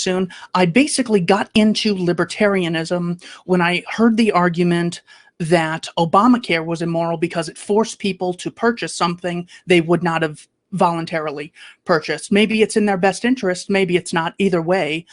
soon. I basically got into libertarianism when I heard the argument that Obamacare was immoral because it forced people to purchase something they would not have voluntarily purchased. Maybe it's in their best interest, maybe it's not. Either way,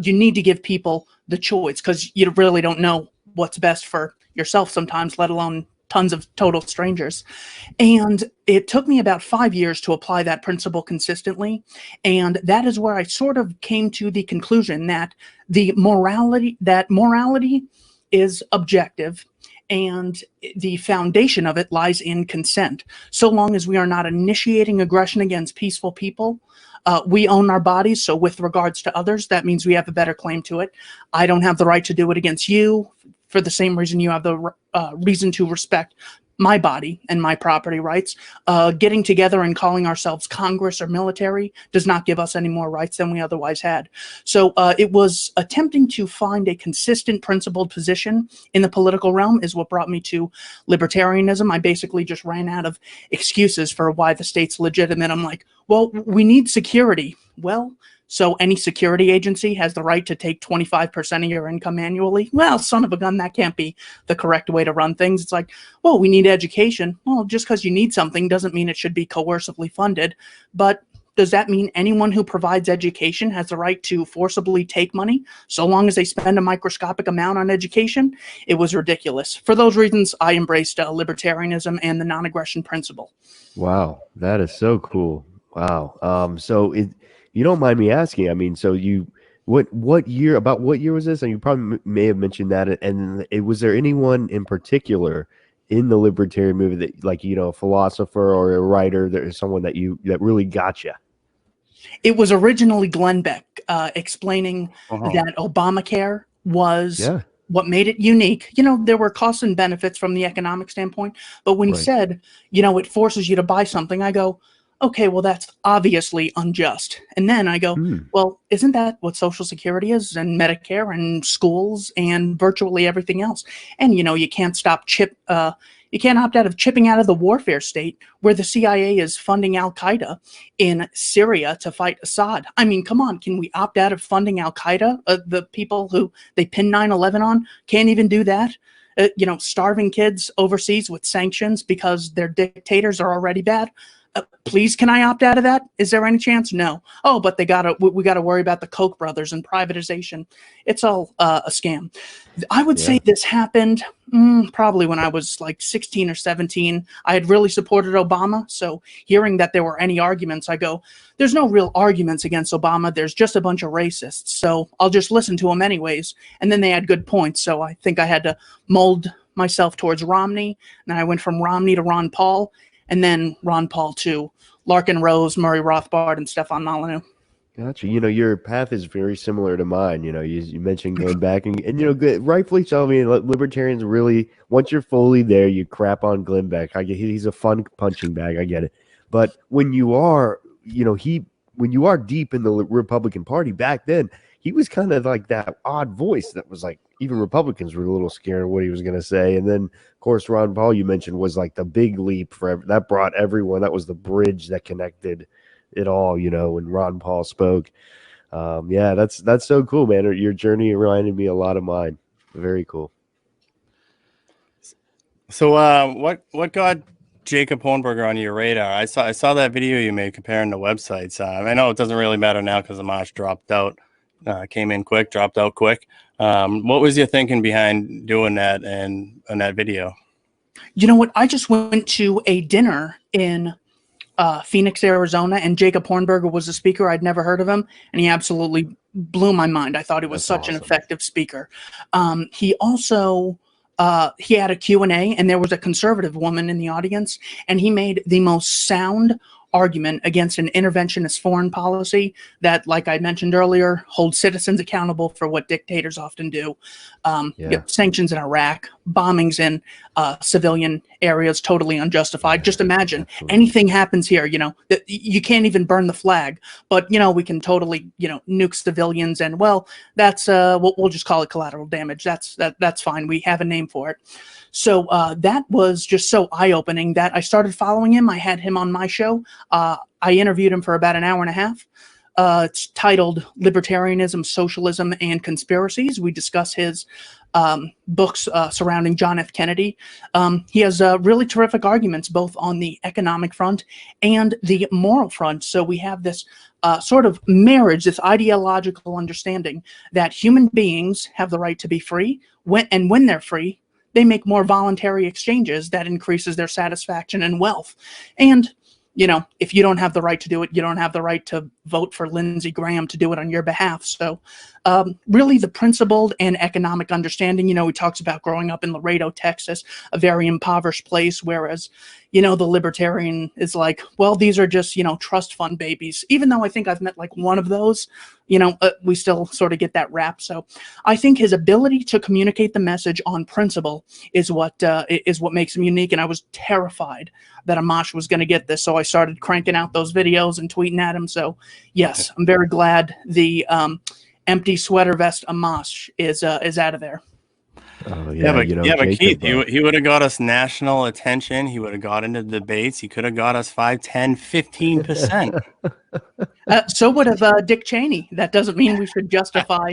you need to give people the choice, because you really don't know what's best for yourself sometimes, let alone tons of total strangers. And it took me about 5 years to apply that principle consistently. And that is where I sort of came to the conclusion that morality is objective, and the foundation of it lies in consent. So long as we are not initiating aggression against peaceful people, we own our bodies. So with regards to others, that means we have a better claim to it. I don't have the right to do it against you for the same reason you have the reason to respect my body and my property rights. Getting together and calling ourselves Congress or military does not give us any more rights than we otherwise had. So it was attempting to find a consistent, principled position in the political realm is what brought me to libertarianism. I basically just ran out of excuses for why the state's legitimate. I'm like, well, we need security. Well, so any security agency has the right to take 25% of your income annually? Well, son of a gun, that can't be the correct way to run things. It's like, well, we need education. Well, just because you need something doesn't mean it should be coercively funded. But does that mean anyone who provides education has the right to forcibly take money so long as they spend a microscopic amount on education? It was ridiculous. For those reasons, I embraced libertarianism and the non-aggression principle. Wow, that is so cool. Wow. So you don't mind me asking, I mean, so what year was this? And you probably may have mentioned that. And was there anyone in particular in the libertarian movement that, like, you know, a philosopher or a writer, there's someone that really got you? It was originally Glenn Beck explaining that Obamacare was what made it unique. You know, there were costs and benefits from the economic standpoint, but when he said, you know, it forces you to buy something, I go, okay, well, that's obviously unjust. And then I go, well, isn't that what Social Security is, and Medicare and schools and virtually everything else? And, you know, you can't you can't opt out of chipping out of the warfare state where the CIA is funding Al-Qaeda in Syria to fight Assad. I mean, come on, can we opt out of funding Al-Qaeda? The people who they pin 9/11 on can't even do that. You know, starving kids overseas with sanctions because their dictators are already bad. Please, can I opt out of that? Is there any chance? No. Oh, but we gotta worry about the Koch brothers and privatization. It's all a scam. I would say this happened probably when I was like 16 or 17. I had really supported Obama, so hearing that there were any arguments, I go, there's no real arguments against Obama. There's just a bunch of racists, so I'll just listen to them anyways. And then they had good points, so I think I had to mold myself towards Romney. And then I went from Romney to Ron Paul, and then Ron Paul to Larkin Rose, Murray Rothbard, and Stefan Molyneux. Gotcha. You know, your path is very similar to mine. You know, you mentioned going back and you know, rightfully so. I mean, libertarians really, once you're fully there, you crap on Glenn Beck. I get he's a fun punching bag. I get it. But when you are, you know, when you are deep in the Republican Party back then, he was kind of like that odd voice that was like, even Republicans were a little scared of what he was going to say. And then, of course, Ron Paul, you mentioned, was like the big leap that brought everyone. That was the bridge that connected it all, you know, when Ron Paul spoke. Yeah, that's so cool, man. Your journey reminded me a lot of mine. Very cool. So what got Jacob Hornberger on your radar? I saw that video you made comparing the websites. I know it doesn't really matter now because the March dropped out. Came in quick, dropped out quick. What was your thinking behind doing that and on that video? You know what? I just went to a dinner in Phoenix, Arizona, and Jacob Hornberger was the speaker. I'd never heard of him, and he absolutely blew my mind. I thought he was such an effective speaker. He also he had a Q&A, and there was a conservative woman in the audience, and he made the most sound argument against an interventionist foreign policy that, like I mentioned earlier, holds citizens accountable for what dictators often do. Sanctions in Iraq, bombings in civilian areas, totally unjustified. Just imagine anything happens here, you know, that you can't even burn the flag, but, you know, we can totally, you know, nuke civilians, and, well, that's we'll just call it collateral damage. That's fine. We have a name for it. So that was just so eye-opening that I started following him. I had him on my show. I interviewed him for about an hour and a half. It's titled Libertarianism, Socialism, and Conspiracies. We discuss his books surrounding John F. Kennedy. He has really terrific arguments both on the economic front and the moral front. So we have this sort of marriage, this ideological understanding that human beings have the right to be free, and when they're free, they make more voluntary exchanges that increases their satisfaction and wealth. And you know, if you don't have the right to do it, you don't have the right to vote for Lindsey Graham to do it on your behalf. So really the principled and economic understanding, you know, he talks about growing up in Laredo, Texas, a very impoverished place, whereas, you know, the libertarian is like, well, these are just, you know, trust fund babies. Even though I think I've met like one of those, you know, we still sort of get that rap. So I think his ability to communicate the message on principle is what makes him unique. And I was terrified that Amash was going to get this. So I started cranking out those videos and tweeting at him. So yes, I'm very glad the empty sweater vest Amash is out of there. Oh yeah, but, you know, but Jacob, Keith, he would have got us national attention. He would have got into debates. He could have got us 5, 10, 15%. So would have Dick Cheney. That doesn't mean we should justify.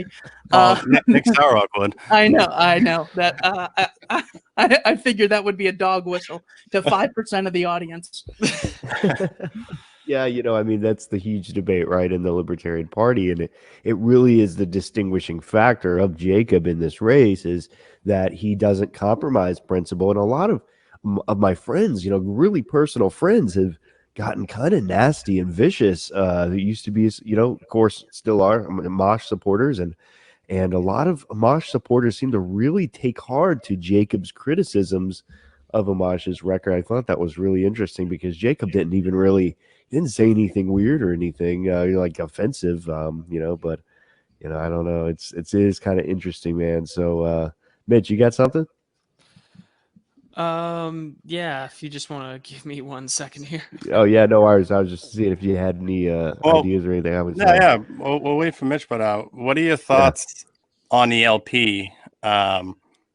Nick Starrock would. I know that. I figured that would be a dog whistle to 5% of the audience. Yeah, you know, I mean, that's the huge debate, right, in the Libertarian Party. And it really is the distinguishing factor of Jacob in this race is that he doesn't compromise principle. And a lot of my friends, you know, really personal friends have gotten kind of nasty and vicious. They used to be, you know, of course, still are Amash supporters. And a lot of Amash supporters seem to really take hard to Jacob's criticisms of Amash's record. I thought that was really interesting because Jacob didn't even really didn't say anything weird or anything like offensive, you know, but you know, I don't know. It is kind of interesting, man. So Mitch, you got something? Yeah, if you just want to give me 1 second here. Oh yeah, no worries. I was just seeing if you had any ideas or anything. Yeah. We'll wait for Mitch, but what are your thoughts on the LP?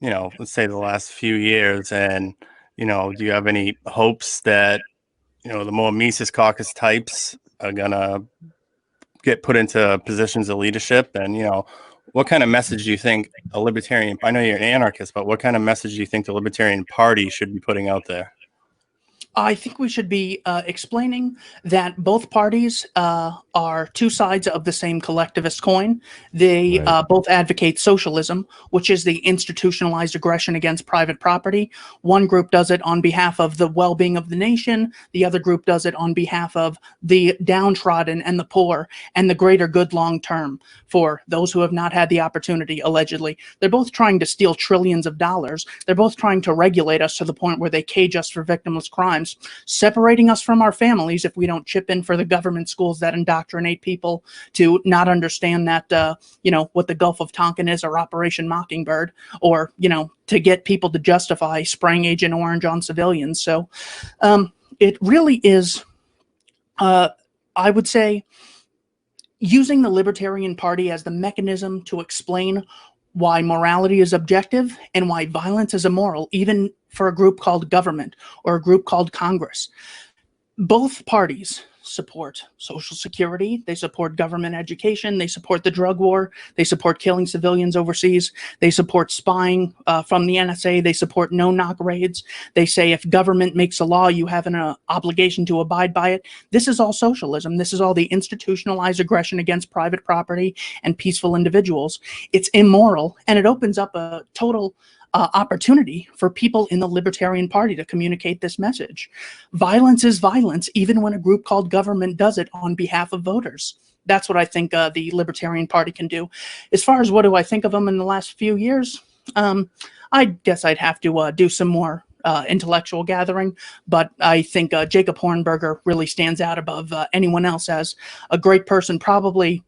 You know, let's say the last few years, and you know, do you have any hopes that you know the more Mises Caucus types are gonna get put into positions of leadership? And you know, what kind of message do you think a libertarian? I know you're an anarchist, but what kind of message do you think the Libertarian Party should be putting out there? I think we should be explaining that both parties are two sides of the same collectivist coin. They both advocate socialism, which is the institutionalized aggression against private property. One group does it on behalf of the well-being of the nation. The other group does it on behalf of the downtrodden and the poor and the greater good long term for those who have not had the opportunity, allegedly. They're both trying to steal trillions of dollars. They're both trying to regulate us to the point where they cage us for victimless crimes, separating us from our families if we don't chip in for the government schools that indoctrinate people to not understand that, you know, what the Gulf of Tonkin is or Operation Mockingbird, or, you know, to get people to justify spraying Agent Orange on civilians. So it really is, I would say, using the Libertarian Party as the mechanism to explain why morality is objective and why violence is immoral, even for a group called government or a group called Congress. Both parties support Social Security, they support government education, they support the drug war, they support killing civilians overseas, they support spying from the NSA, they support no-knock raids. They say if government makes a law, you have an obligation to abide by it. This is all socialism. This is all the institutionalized aggression against private property and peaceful individuals. It's immoral, and it opens up a total opportunity for people in the Libertarian Party to communicate this message. Violence is violence, even when a group called government does it on behalf of voters. That's what I think the Libertarian Party can do. As far as what do I think of them in the last few years, I guess I'd have to do some more intellectual gathering, but I think Jacob Hornberger really stands out above anyone else as a great person. Probably,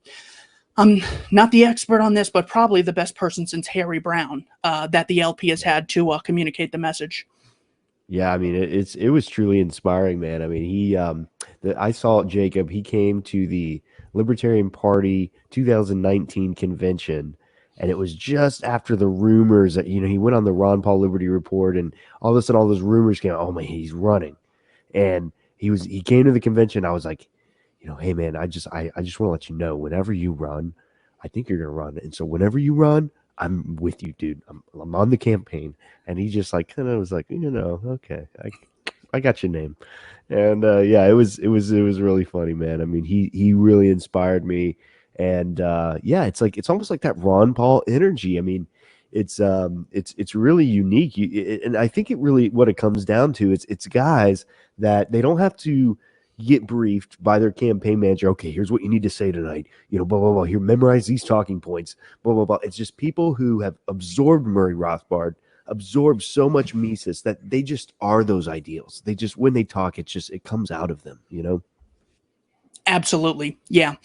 I'm not the expert on this, but probably the best person since Harry Brown that the LP has had to communicate the message. Yeah, I mean, it was truly inspiring, man. I mean, I saw Jacob. He came to the Libertarian Party 2019 convention, and it was just after the rumors that, you know, he went on the Ron Paul Liberty Report, and all of a sudden all those rumors came. Oh man, he's running, and he came to the convention. I was like, hey man, I just want to let you know, whenever you run, I think you're gonna run, and so whenever you run, I'm with you, dude. I'm on the campaign. And he just like kind of was like, okay, I got your name. And yeah, it was really funny, man. I mean, he really inspired me. And yeah, it's almost like that Ron Paul energy. I mean, it's really unique. And I think it really, what it comes down to, it's guys that they don't have to get briefed by their campaign manager. Okay, here's what you need to say tonight. Blah blah blah. Here, memorize these talking points. Blah blah blah. It's just people who have absorbed Murray Rothbard, absorb so much Mises, that they just are those ideals. They just, when they talk, it comes out of them, Absolutely. Yeah.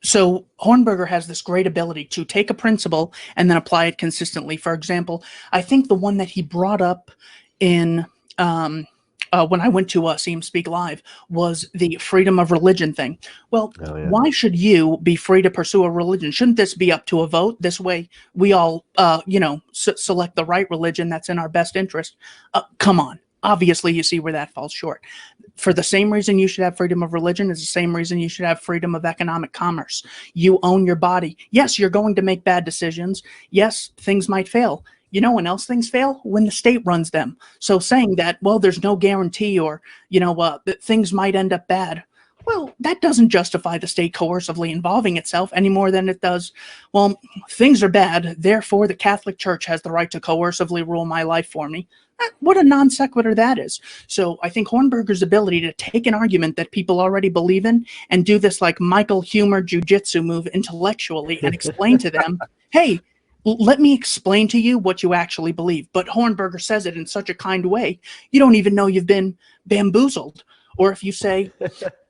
So Hornberger has this great ability to take a principle and then apply it consistently. For example, I think the one that he brought up in when I went to see him speak live was the freedom of religion thing. Well, Oh, yeah. why should you be free to pursue a religion? Shouldn't this be up to a vote? This way we all, select the right religion that's in our best interest. Come on. Obviously, you see where that falls short. For the same reason you should have freedom of religion is the same reason you should have freedom of economic commerce. You own your body. Yes, you're going to make bad decisions. Yes, things might fail. You know when else things fail? When the state runs them. So saying that, well, there's no guarantee, or, that things might end up bad. Well, that doesn't justify the state coercively involving itself any more than it does, well, things are bad, therefore the Catholic Church has the right to coercively rule my life for me. What a non sequitur that is. So I think Hornberger's ability to take an argument that people already believe in and do this like Michael Humer jujitsu move intellectually and explain to them, hey, let me explain to you what you actually believe. But Hornberger says it in such a kind way, you don't even know you've been bamboozled. Or if you say,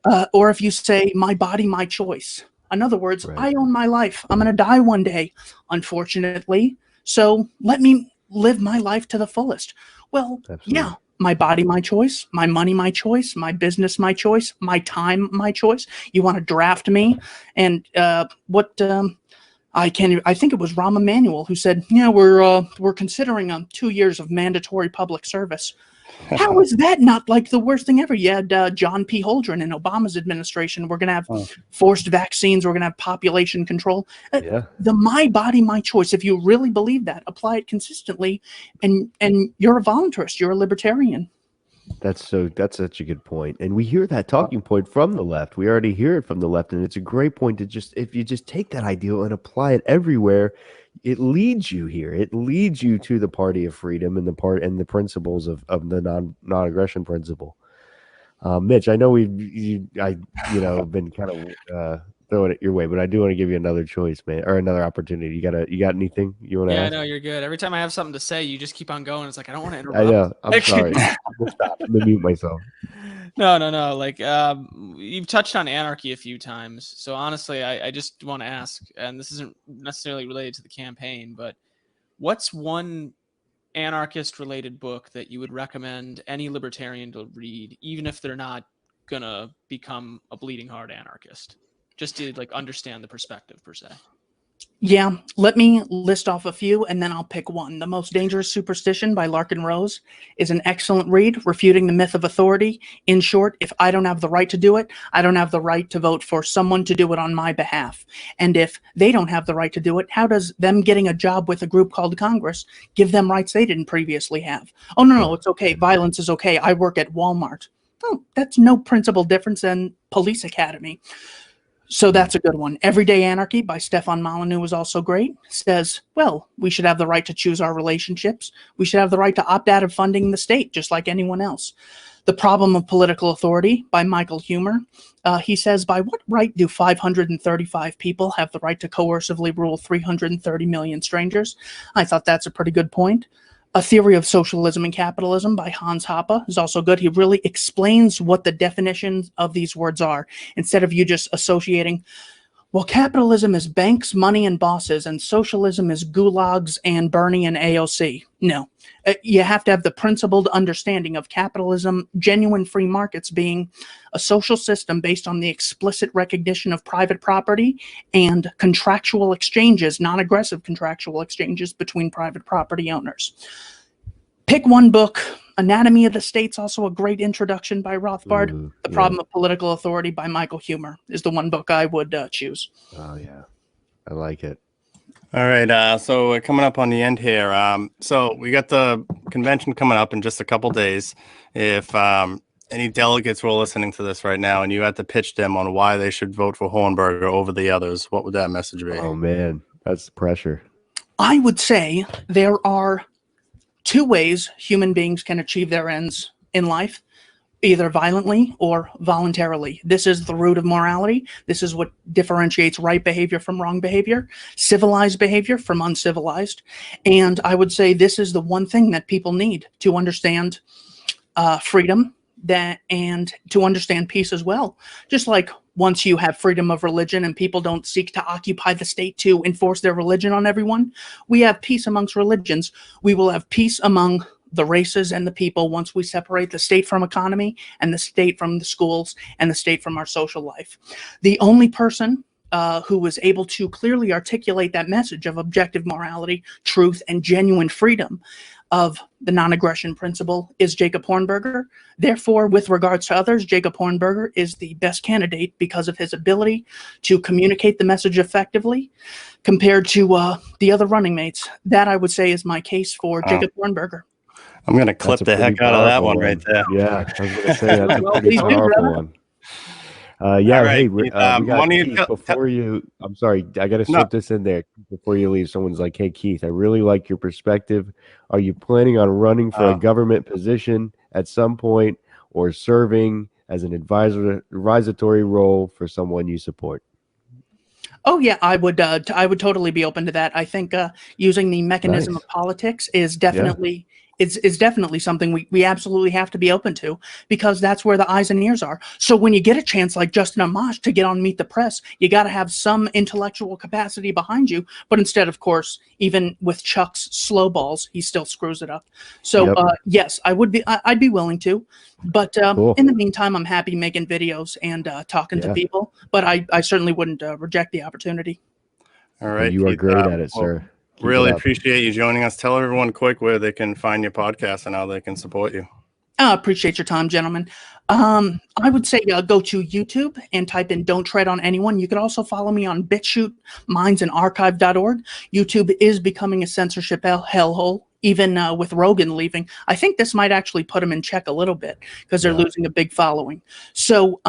my body, my choice. In other words, Right. I own my life. I'm going to die one day, unfortunately. So let me live my life to the fullest. Well, Absolutely. yeah, my body, my choice, my money, my choice, my business, my choice, my time, my choice. You want to draft me? And I think it was Rahm Emanuel who said, yeah, we're considering 2 years of mandatory public service. How is that not like the worst thing ever? You had John P. Holdren in Obama's administration. We're going to have forced vaccines. We're going to have population control. Yeah. The my body, my choice. If you really believe that, apply it consistently, and you're a voluntarist. You're a libertarian. That's such a good point. And we hear that talking point from the left. We already hear it from the left. And it's a great point to just, if you just take that ideal and apply it everywhere, it leads you here. It leads you to the party of freedom and the principles of the non-aggression principle. Mitch, I know been kind of throwing it your way, but I do want to give you another choice, man, or another opportunity. You got anything you want to Yeah, ask? no, you're good. Every time I have something to say, you just keep on going. It's like, I don't want to interrupt. I know. I'm Like- sorry. Stop. Let me mute myself. No. Like, you've touched on anarchy a few times. So honestly, I just want to ask, and this isn't necessarily related to the campaign, but what's one anarchist-related book that you would recommend any libertarian to read, even if they're not gonna become a bleeding heart anarchist, just to like understand the perspective per se? Yeah, let me list off a few and then I'll pick one. The Most Dangerous Superstition by Larkin Rose is an excellent read, refuting the myth of authority. In short, if I don't have the right to do it, I don't have the right to vote for someone to do it on my behalf. And if they don't have the right to do it, how does them getting a job with a group called Congress give them rights they didn't previously have? Oh, no, it's okay. Violence is okay. I work at Walmart. Oh, that's no principal difference than Police Academy. So that's a good one. Everyday Anarchy by Stefan Molyneux was also great. Says, well, we should have the right to choose our relationships. We should have the right to opt out of funding the state, just like anyone else. The Problem of Political Authority by Michael Humer. He says, by what right do 535 people have the right to coercively rule 330 million strangers? I thought that's a pretty good point. A Theory of Socialism and Capitalism by Hans Hoppe is also good. He really explains what the definitions of these words are, instead of you just associating, well, capitalism is banks, money, and bosses, and socialism is gulags and Bernie and AOC. No, you have to have the principled understanding of capitalism, genuine free markets being a social system based on the explicit recognition of private property and contractual exchanges, non-aggressive contractual exchanges between private property owners. pick one book. Anatomy of the State's also a great introduction by Rothbard. Ooh, The yeah. Problem of Political Authority by Michael Huemer is the one book I would choose. Oh yeah, I like it. All right, so we're coming up on the end here. So we got the convention coming up in just a couple days. If any delegates were listening to this right now and you had to pitch them on why they should vote for Hornberger over the others, what would that message be? Oh man, that's pressure. I would say there are two ways human beings can achieve their ends in life, either violently or voluntarily. This is the root of morality. This is what differentiates right behavior from wrong behavior, civilized behavior from uncivilized. And I would say this is the one thing that people need to understand freedom and to understand peace as well. Just like once you have freedom of religion and people don't seek to occupy the state to enforce their religion on everyone, we have peace amongst religions. We will have peace among the races and the people once we separate the state from economy and the state from the schools and the state from our social life. The only person who was able to clearly articulate that message of objective morality, truth, and genuine freedom of the non-aggression principle is Jacob Hornberger. Therefore, with regards to others, Jacob Hornberger is the best candidate because of his ability to communicate the message effectively compared to the other running mates. That, I would say, is my case for Jacob Hornberger. I'm going to clip That's a the heck pretty out of that powerful one right there. Yeah, I was going to say that's a Well, pretty please do, powerful brother. one. Yeah, All right, hey, Keith, we got why don't you Keith, tell- before you, I'm sorry, I got to No. slip this in there before you leave. Someone's like, hey, Keith, I really like your perspective. Are you planning on running for a government position at some point or serving as an advisory role for someone you support? Oh yeah, I would totally be open to that. I think using the mechanism Nice. of politics is definitely is definitely something we absolutely have to be open to, because that's where the eyes and ears are. So when you get a chance like Justin Amash to get on Meet the Press, you got to have some intellectual capacity behind you. But instead, of course, even with Chuck's slow balls, he still screws it up. So Yep. yes, I'd be willing to. But Cool. in the meantime, I'm happy making videos and talking to Yeah. people. But I certainly wouldn't reject the opportunity. All Well, right, you are Keith, great at it, well, sir. Keep really it up. appreciate you joining us. Tell everyone quick where they can find your podcast and how they can support you. Appreciate your time, gentlemen. I would say go to YouTube and type in "Don't Tread on Anyone." You can also follow me on BitChute, mindsandArchive.org. YouTube is becoming a censorship hellhole, even with Rogan leaving. I think this might actually put them in check a little bit because they're Yeah. losing a big following. So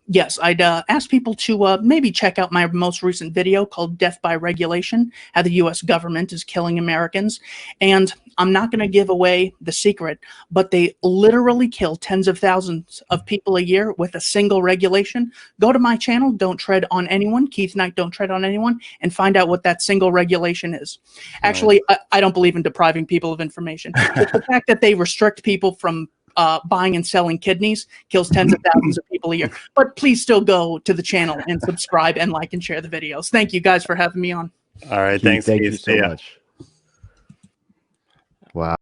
yes, I'd ask people to maybe check out my most recent video called Death by Regulation, how the U.S. government is killing Americans. And I'm not going to give away the secret, but they literally kill tens of thousands of people a year with a single regulation. Go to my channel, Don't Tread on Anyone, Keith Knight, Don't Tread on Anyone, and find out what that single regulation is. Actually, I don't believe in depriving people of information. It's the fact that they restrict people from buying and selling kidneys kills tens of thousands of people a year. But please still go to the channel and subscribe and like and share the videos. Thank you guys for having me on. All right, Keith, thanks, thank Keith. you See so ya. much. Wow.